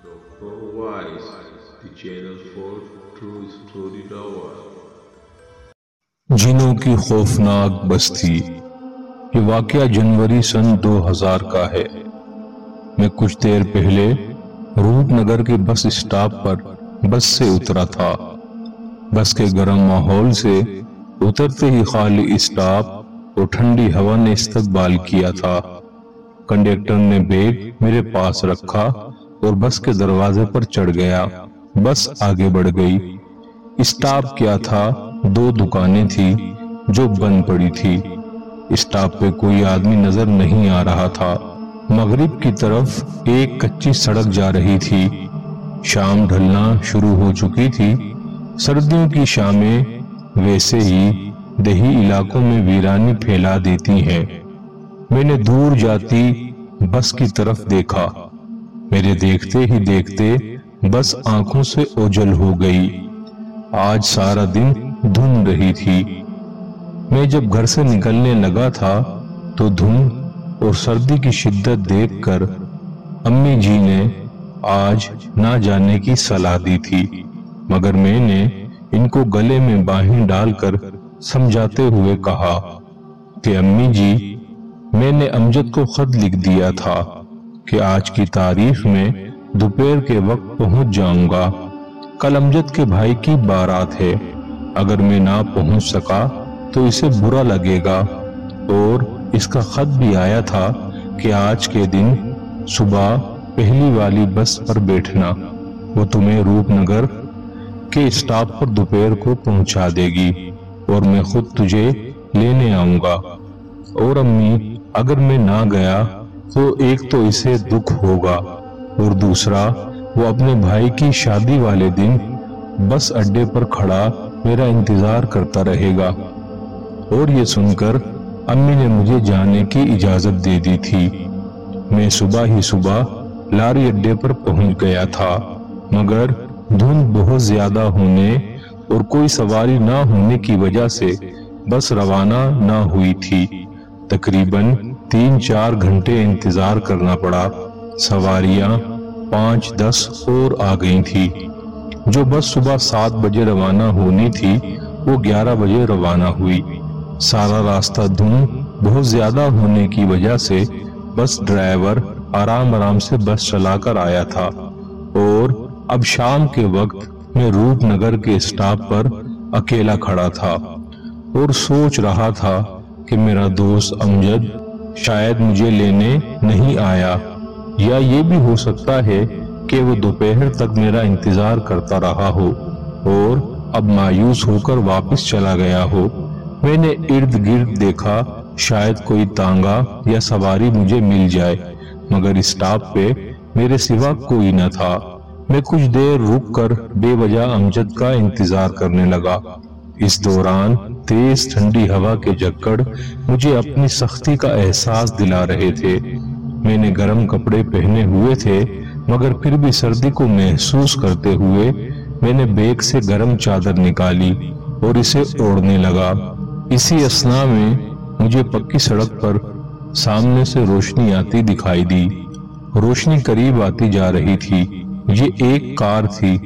Dr. Wise, the channel for True Story Tower. جنوں کی خوفناک بستی۔ یہ واقعہ جنوری سن 2000 کا ہے۔ میں کچھ دیر پہلے روپ نگر کے بس اسٹاپ پر بس سے اترا تھا۔ بس کے گرم ماحول سے اترتے ہی خالی اسٹاپ اور ٹھنڈی ہوا نے استقبال کیا تھا۔ کنڈکٹر نے بیگ میرے پاس رکھا اور بس کے دروازے پر چڑھ گیا۔ بس آگے بڑھ گئی۔ اسٹاپ کیا تھا، 2 دکانیں تھی جو بند پڑی تھی۔ اسٹاپ پہ کوئی آدمی نظر نہیں آ رہا تھا۔ مغرب کی طرف ایک کچی سڑک جا رہی تھی۔ شام ڈھلنا شروع ہو چکی تھی۔ سردیوں کی شامیں ویسے ہی دیہی علاقوں میں ویرانی پھیلا دیتی ہیں۔ میں نے دور جاتی بس کی طرف دیکھا۔ میرے دیکھتے ہی دیکھتے بس آنکھوں سے اوجھل ہو گئی۔ آج سارا دن دھند رہی تھی۔ میں جب گھر سے نکلنے لگا تھا تو دھند اور سردی کی شدت دیکھ کر امی جی نے آج نہ جانے کی صلاح دی تھی، مگر میں نے ان کو گلے میں باہیں ڈال کر سمجھاتے ہوئے کہا کہ امی جی، میں نے امجد کو خط لکھ دیا تھا کہ آج کی تاریخ میں دوپہر کے وقت پہنچ جاؤں گا۔ کل امجد کے بھائی کی بارات ہے۔ اگر میں نہ پہنچ سکا تو اسے برا لگے گا، اور اس کا خط بھی آیا تھا کہ آج کے دن صبح پہلی والی بس پر بیٹھنا، وہ تمہیں روپ نگر کے اسٹاپ پر دوپہر کو پہنچا دے گی اور میں خود تجھے لینے آؤں گا۔ اور امی، اگر میں نہ گیا تو ایک تو اسے دکھ ہوگا اور دوسرا وہ اپنے بھائی کی شادی والے دن بس اڈے پر کھڑا میرا انتظار کرتا رہے گا۔ اور یہ سن کر امی نے مجھے جانے کی اجازت دے دی تھی۔ میں صبح ہی صبح لاری اڈے پر پہنچ گیا تھا، مگر دھند بہت زیادہ ہونے اور کوئی سواری نہ ہونے کی وجہ سے بس روانہ نہ ہوئی تھی۔ تقریباً 3-4 گھنٹے انتظار کرنا پڑا۔ سواریاں 5-10 اور آ گئی تھی۔ جو بس صبح 7 بجے روانہ ہونی تھی وہ 11 بجے روانہ ہوئی۔ سارا راستہ دھند بہت زیادہ ہونے کی وجہ سے بس ڈرائیور آرام سے بس چلا کر آیا تھا، اور اب شام کے وقت میں روپ نگر کے اسٹاپ پر اکیلا کھڑا تھا اور سوچ رہا تھا کہ میرا دوست امجد شاید مجھے لینے نہیں آیا، یا یہ بھی ہو سکتا ہے کہ وہ دوپہر تک میرا انتظار کرتا رہا ہو اور اب مایوس ہو کر واپس چلا گیا ہو۔ میں نے ارد گرد دیکھا، شاید کوئی تانگا یا سواری مجھے مل جائے، مگر اسٹاپ پہ میرے سوا کوئی نہ تھا۔ میں کچھ دیر رک کر بے وجہ امجد کا انتظار کرنے لگا۔ اس دوران تیز ٹھنڈی ہوا کے جھکڑ مجھے اپنی سختی کا احساس دلا رہے تھے۔ میں نے گرم کپڑے پہنے ہوئے تھے، مگر پھر بھی سردی کو محسوس کرتے ہوئے میں نے بیگ سے گرم چادر نکالی اور اسے اوڑھنے لگا۔ اسی اثناء میں مجھے پکی سڑک پر سامنے سے روشنی آتی دکھائی دی۔ روشنی قریب آتی جا رہی تھی۔ یہ ایک کار تھی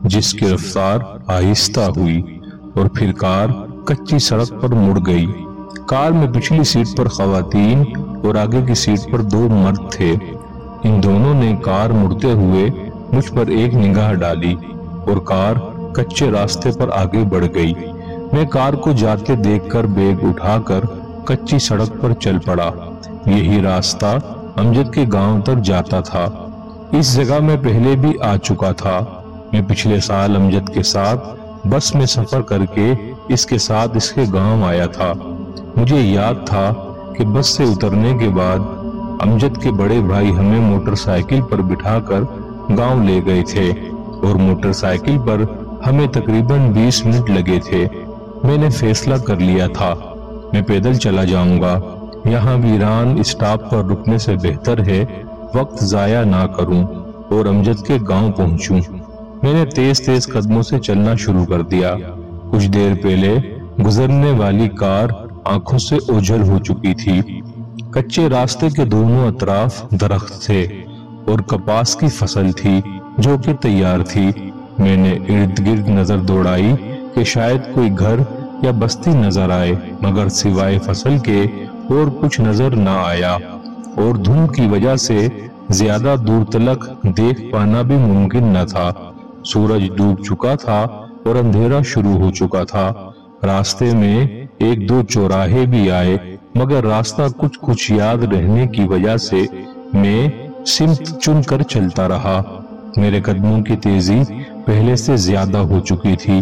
جس کی رفتار آہستہ ہوئی اور پھر کار کچی سڑک پر مڑ گئی۔ کار میں پچھلی سیٹ پر خواتین اور آگے کی سیٹ پر 2 مرد تھے۔ ان دونوں نے کار مڑتے ہوئے مجھ پر ایک نگاہ ڈالی اور کار کچے راستے پر آگے بڑھ گئی۔ میں کار کو جاتے دیکھ کر بیگ اٹھا کر کچی سڑک پر چل پڑا۔ یہی راستہ امجد کے گاؤں تک جاتا تھا۔ اس جگہ میں پہلے بھی آ چکا تھا۔ میں پچھلے سال امجد کے ساتھ بس میں سفر کر کے اس کے ساتھ اس کے گاؤں آیا تھا۔ مجھے یاد تھا کہ بس سے اترنے کے بعد امجد کے بڑے بھائی ہمیں موٹر سائیکل پر بٹھا کر گاؤں لے گئے تھے، اور موٹر سائیکل پر ہمیں تقریباً 20 منٹ لگے تھے۔ میں نے فیصلہ کر لیا تھا میں پیدل چلا جاؤں گا۔ یہاں ویران اسٹاپ پر رکنے سے بہتر ہے وقت ضائع نہ کروں اور امجد کے گاؤں پہنچوں۔ میں نے تیز قدموں سے چلنا شروع کر دیا۔ کچھ دیر پہلے گزرنے والی کار آنکھوں سے اوجھل ہو چکی تھی۔ کچے راستے کے دونوں اطراف درخت تھے اور کپاس کی فصل تھی۔ جو کہ تیار تھی۔ میں نے ارد گرد نظر دوڑائی کہ شاید کوئی گھر یا بستی نظر آئے، مگر سوائے فصل کے اور کچھ نظر نہ آیا، اور دھند کی وجہ سے زیادہ دور تلک دیکھ پانا بھی ممکن نہ تھا۔ سورج ڈوب چکا تھا اور اندھیرا شروع ہو چکا تھا۔ راستے میں ایک دو چوراہے بھی آئے، مگر راستہ کچھ یاد رہنے کی وجہ سے میں سمت چن کر چلتا رہا۔ میرے قدموں کی تیزی پہلے سے زیادہ ہو چکی تھی۔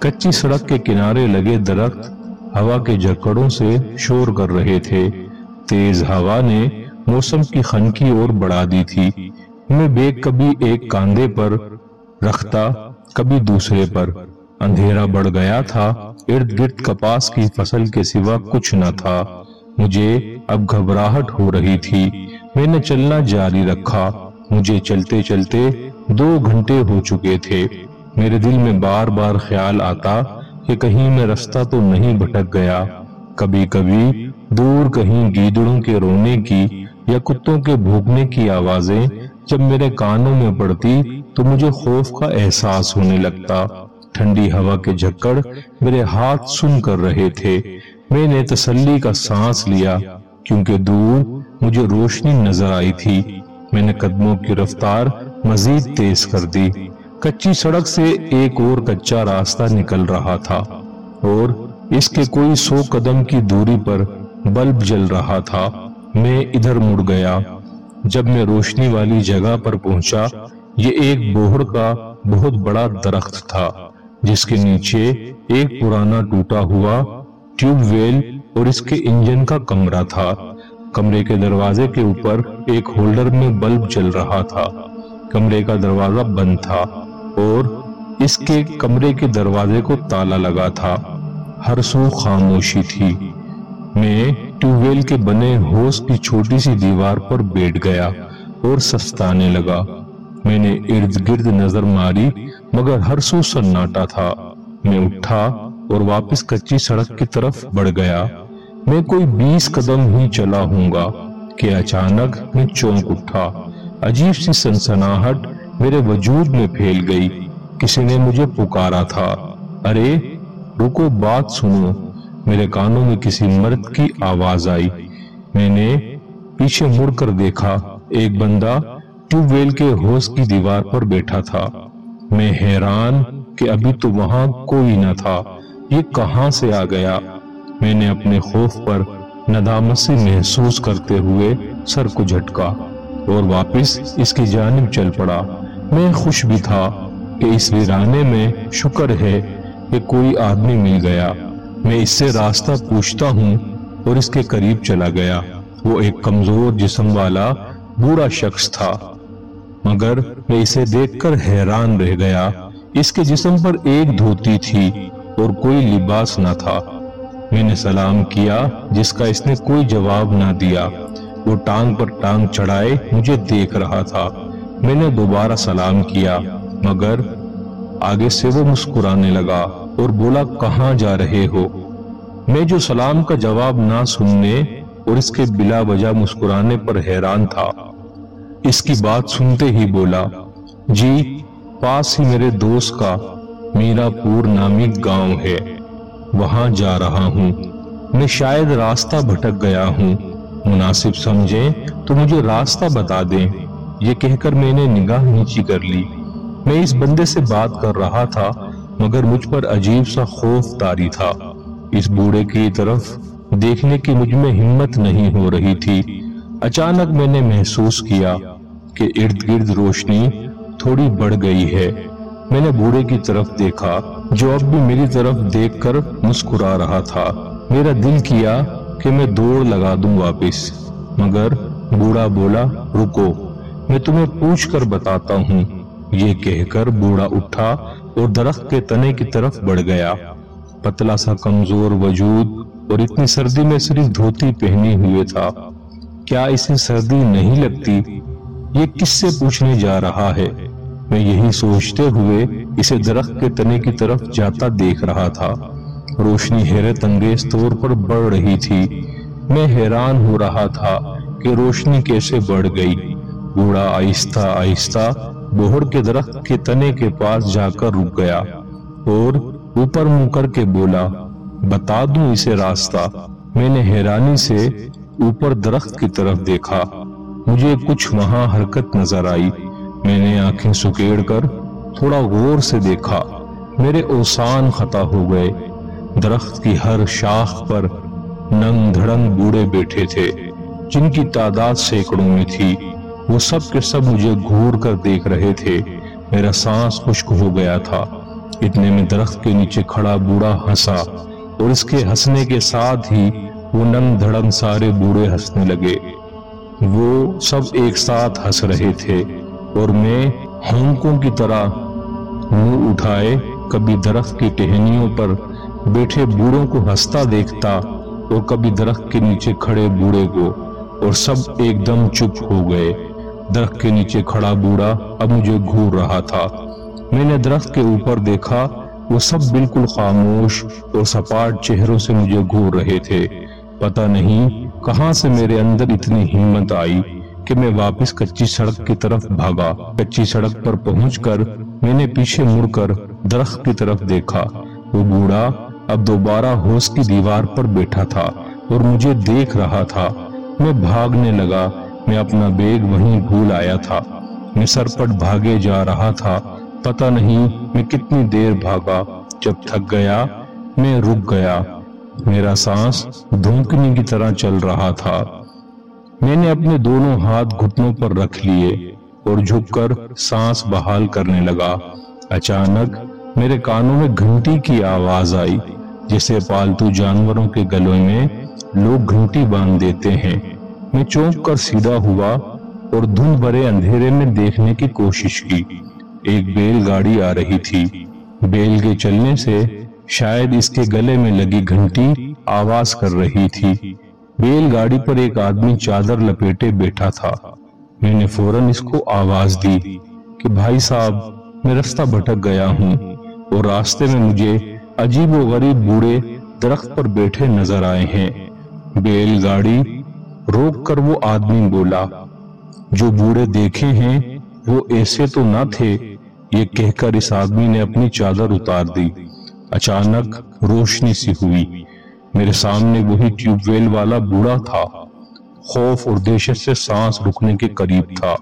کچی سڑک کے کنارے لگے درخت ہوا کے جھکڑوں سے شور کر رہے تھے۔ تیز ہوا نے موسم کی خنکی اور بڑھا دی تھی۔ میں بیگ کبھی ایک کاندھے پر رکھتا، کبھی دوسرے پر۔ اندھیرا بڑھ گیا تھا، ارد گرد کپاس کی فصل کے سوا کچھ نہ تھا۔ مجھے اب گھبراہٹ ہو رہی تھی۔ میں نے چلنا جاری رکھا۔ مجھے چلتے چلتے 2 گھنٹے ہو چکے تھے۔ میرے دل میں بار بار خیال آتا کہ کہیں میں رستہ تو نہیں بھٹک گیا۔ کبھی کبھی دور کہیں گیدڑوں کے رونے کی یا کتوں کے بھونکنے کی آوازیں جب میرے کانوں میں پڑتی تو مجھے خوف کا احساس ہونے لگتا۔ ٹھنڈی ہوا کے جھکڑ میرے ہاتھ سن کر رہے تھے۔ میں نے تسلی کا سانس لیا کیونکہ دور مجھے روشنی نظر آئی تھی۔ میں نے قدموں کی رفتار مزید تیز کر دی۔ کچی سڑک سے ایک اور کچا راستہ نکل رہا تھا اور اس کے کوئی 100 قدم کی دوری پر بلب جل رہا تھا۔ میں ادھر مڑ گیا۔ جب میں روشنی والی جگہ پر پہنچا، یہ ایک بوہڑ کا بہت بڑا درخت تھا جس کے نیچے ایک پرانا ٹوٹا ہوا ٹیوب ویل اور اس کے انجن کا کمرہ تھا۔ کمرے کے دروازے کے اوپر ایک ہولڈر میں بلب جل رہا تھا۔ کمرے کا دروازہ بند تھا اور اس کے کمرے کے دروازے کو تالا لگا تھا۔ ہر سو خاموشی تھی۔ میں ٹیوب ویل کے بنے ہوس کی چھوٹی سی دیوار پر بیٹھ گیا اور سستانے لگا۔ میں نے ارد گرد نظر ماری مگر ہر سو سناٹا تھا۔ میں اٹھا اور واپس کچی سڑک کی طرف بڑھ گیا۔ میں کوئی 20 قدم ہی چلا ہوں گا کہ اچانک میں چونک اٹھا۔ عجیب سی سنسناہٹ میرے وجود میں پھیل گئی۔ کسی نے مجھے پکارا تھا، ارے رکو، بات سنو۔ میرے کانوں میں کسی مرد کی آواز آئی۔ میں نے پیچھے مڑ کر دیکھا، ایک بندہ ٹیوب ویل کے ہوس کی دیوار پر بیٹھا تھا۔ میں حیران کہ ابھی تو وہاں کوئی نہ تھا، یہ کہاں سے آ گیا؟ میں نے اپنے خوف پر ندامت سے محسوس کرتے ہوئے سر کو جھٹکا اور واپس اس کی جانب چل پڑا۔ میں خوش بھی تھا کہ اس ویرانے میں شکر ہے کہ کوئی آدمی مل گیا۔ میں اس سے راستہ پوچھتا ہوں اور اس کے قریب چلا گیا۔ وہ ایک کمزور جسم والا بوڑھا شخص تھا، مگر میں اسے دیکھ کر حیران رہ گیا۔ اس کے جسم پر ایک دھوتی تھی اور کوئی لباس نہ تھا۔ میں نے سلام کیا جس کا اس نے کوئی جواب نہ دیا۔ وہ ٹانگ پر ٹانگ چڑھائے مجھے دیکھ رہا تھا۔ میں نے دوبارہ سلام کیا مگر آگے سے وہ مسکرانے لگا اور بولا، کہاں جا رہے ہو؟ میں جو سلام کا جواب نہ سننے اور اس کے بلا وجہ مسکرانے پر حیران تھا، اس کی بات سنتے ہی بولا، جی پاس ہی میرے دوست کا میرا پور نامی گاؤں ہے، وہاں جا رہا ہوں۔ میں شاید راستہ بھٹک گیا ہوں، مناسب سمجھیں تو مجھے راستہ بتا دیں۔ یہ کہہ کر میں نے نگاہ نیچی کر لی۔ میں اس بندے سے بات کر رہا تھا مگر مجھ پر عجیب سا خوف طاری تھا۔ اس بوڑھے کی طرف دیکھنے کی مجھ میں ہمت نہیں ہو رہی تھی۔ اچانک میں نے محسوس کیا کہ ارد گرد روشنی تھوڑی بڑھ گئی ہے۔ میں نے بوڑھے کی طرف دیکھا جو اب بھی میری طرف دیکھ کر مسکرا رہا تھا۔ میرا دل کیا کہ میں دوڑ لگا دوں واپس، مگر بوڑھا بولا، رکو، میں تمہیں پوچھ کر بتاتا ہوں۔ یہ کہہ کر بوڑھا اٹھا اور درخت کے تنے کی طرف بڑھ گیا۔ پتلا سا کمزور وجود اور اتنی سردی میں صرف دھوتی پہنی ہوئے تھا۔ کیا اسے سردی نہیں لگتی؟ یہ کس سے پوچھنے جا رہا ہے؟ میں یہی سوچتے ہوئے اسے درخت کے تنے کی طرف جاتا دیکھ رہا تھا۔ روشنی حیرت انگیز طور پر بڑھ رہی تھی۔ میں حیران ہو رہا تھا کہ روشنی کیسے بڑھ گئی۔ بوڑھا آہستہ آہستہ بوہڑ کے درخت کے تنے کے پاس جا کر رک گیا اور اوپر منہ کر کے بولا، بتا دوں اسے راستہ؟ میں نے حیرانی سے اوپر درخت کی طرف دیکھا، مجھے کچھ وہاں حرکت نظر آئی۔ میں نے آنکھیں سکیڑ کر تھوڑا غور سے دیکھا، میرے اوسان خطا ہو گئے۔ درخت کی ہر شاخ پر ننگ دھڑنگ بوڑھے بیٹھے تھے جن کی تعداد سینکڑوں میں تھی۔ وہ سب کے سب مجھے گھور کر دیکھ رہے تھے۔ میرا سانس خشک ہو گیا تھا۔ اتنے میں درخت کے نیچے کھڑا بوڑھا ہنسا اور اس کے ہنسنے کے ساتھ ہی وہ ننگ دھڑنگ سارے بوڑھے ہنسنے لگے۔ وہ سب ایک ساتھ ہنس رہے تھے اور میں ہونکوں کی طرح منہ اٹھائے کبھی درخت کی ٹہنیوں پر بیٹھے بوڑھوں کو ہنستا دیکھتا اور کبھی درخت کے نیچے کھڑے بوڑھے کو، اور سب ایک دم چپ ہو گئے۔ درخت کے نیچے کھڑا بوڑھا اب مجھے گھور رہا تھا۔ میں نے درخت کے اوپر دیکھا، وہ سب بالکل خاموش اور سپاٹ چہروں سے مجھے گھور رہے تھے۔ پتہ نہیں کہاں سے میرے اندر اتنی ہمت آئی کہ میں واپس کچی سڑک کی طرف بھاگا۔ کچی سڑک پر پہنچ کر میں نے پیچھے مڑ کر درخت کی طرف دیکھا۔ وہ بوڑھا اب دوبارہ ہوش کی دیوار پر بیٹھا تھا اور مجھے دیکھ رہا تھا۔ میں بھاگنے لگا، میں اپنا بیگ وہیں بھول آیا تھا۔ میں سرپٹ بھاگے جا رہا تھا، پتہ نہیں میں کتنی دیر بھاگا۔ جب تھک گیا میں رک گیا، میرا سانس دھونکنے کی طرح چل رہا تھا۔ میں نے اپنے دونوں ہاتھ گھٹنوں پر رکھ لیے اور جھک کر سانس بحال کرنے لگا۔ اچانک میرے کانوں میں گھنٹی کی آواز آئی، جیسے پالتو جانوروں کے گلوں میں لوگ گھنٹی باندھ دیتے ہیں۔ میں چونک کر سیدھا ہوا اور دھند بھرے اندھیرے میں دیکھنے کی کوشش کی۔ ایک بیل گاڑی آ رہی تھی۔ بیل کے چلنے سے شاید اس کے گلے میں لگی گھنٹی آواز کر رہی تھی۔ بیل گاڑی پر ایک آدمی چادر لپیٹے بیٹھا تھا۔ میں نے فوراً اس کو آواز دی کہ بھائی صاحب، میں رستہ بھٹک گیا ہوں اور راستے میں مجھے عجیب و غریب بوڑھے درخت پر بیٹھے نظر آئے ہیں۔ بیل گاڑی روک کر وہ آدمی بولا، جو بوڑھے دیکھے ہیں وہ ایسے تو نہ تھے۔ یہ کہہ کر اس آدمی نے اپنی چادر اتار دی۔ اچانک روشنی سی ہوئی، میرے سامنے وہی ٹیوب ویل والا بوڑھا تھا۔ خوف اور دہشت سے سانس رکنے کے قریب تھا۔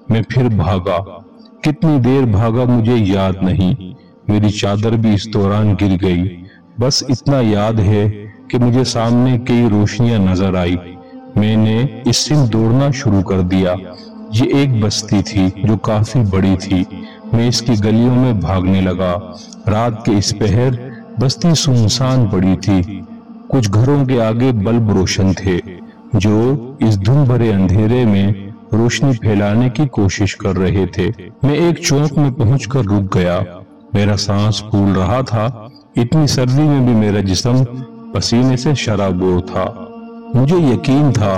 میں پھر بھاگا، کتنی دیر بھاگا مجھے یاد نہیں۔ میری چادر بھی اس دوران گر گئی۔ بس اتنا یاد ہے کہ مجھے سامنے کئی روشنیاں نظر آئی۔ میں نے اس سمت دوڑنا شروع کر دیا۔ یہ ایک بستی تھی جو کافی بڑی تھی۔ میں اس کی گلیوں میں بھاگنے لگا۔ رات کے اس پہر بستی سنسان پڑی تھی۔ کچھ گھروں کے آگے بلب روشن تھے جو اس دھند بھرے اندھیرے میں روشنی پھیلانے کی کوشش کر رہے تھے۔ میں ایک چوک میں پہنچ کر رک گیا۔ میرا سانس پھول رہا تھا۔ اتنی سردی میں بھی میرا جسم پسینے سے شرابور تھا۔ مجھے یقین تھا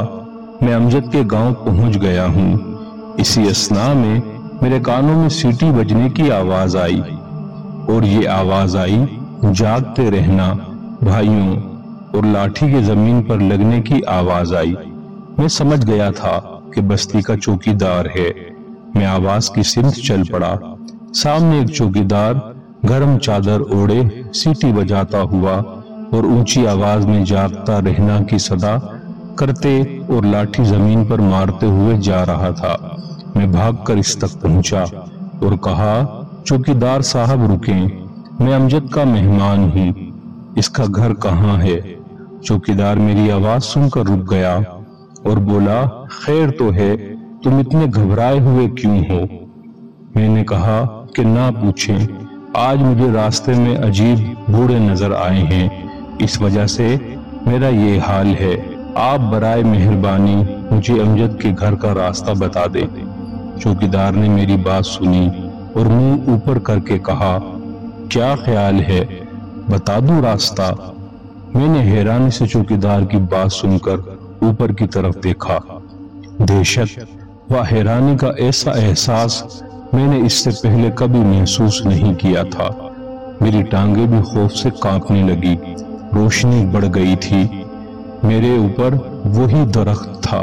میں امجد کے گاؤں پہنچ گیا ہوں۔ اسی اثناء میں میرے کانوں میں سیٹی بجنے کی آواز آئی، اور یہ آواز آئی، جاگتے رہنا بھائیوں، اور لاٹھی کے زمین پر لگنے کی آواز آئی۔ میں سمجھ گیا تھا کہ بستی کا چوکیدار ہے۔ میں آواز کی سمت چل پڑا۔ سامنے ایک چوکیدار گرم چادر اوڑے سیٹی بجاتا ہوا اور اونچی آواز میں جاگتا رہنا کی صدا کرتے اور لاٹھی زمین پر مارتے ہوئے جا رہا تھا۔ میں بھاگ کر اس تک پہنچا اور کہا، چوکیدار صاحب رکیں، میں امجد کا مہمان ہوں، اس کا گھر کہاں ہے؟ چوکیدار میری آواز سن کر رک گیا اور بولا، خیر تو ہے، تم اتنے گھبرائے ہوئے کیوں ہو؟ میں نے کہا کہ نہ پوچھیں، آج مجھے راستے میں عجیب بوڑھے نظر آئے ہیں، اس وجہ سے میرا یہ حال ہے۔ آپ برائے مہربانی مجھے امجد کے گھر کا راستہ بتا دیں۔ چوکیدار نے میری بات سنی اور منہ اوپر کر کے کہا، کیا خیال ہے، بتا دوں راستہ؟ میں نے حیرانی سے چوکیدار کی بات سن کر اوپر کی طرف دیکھا۔ دہشت و حیرانی کا ایسا احساس میں نے اس سے پہلے کبھی محسوس نہیں کیا تھا۔ میری ٹانگیں بھی خوف سے کانپنے لگی۔ روشنی بڑھ گئی تھی۔ میرے اوپر وہی درخت تھا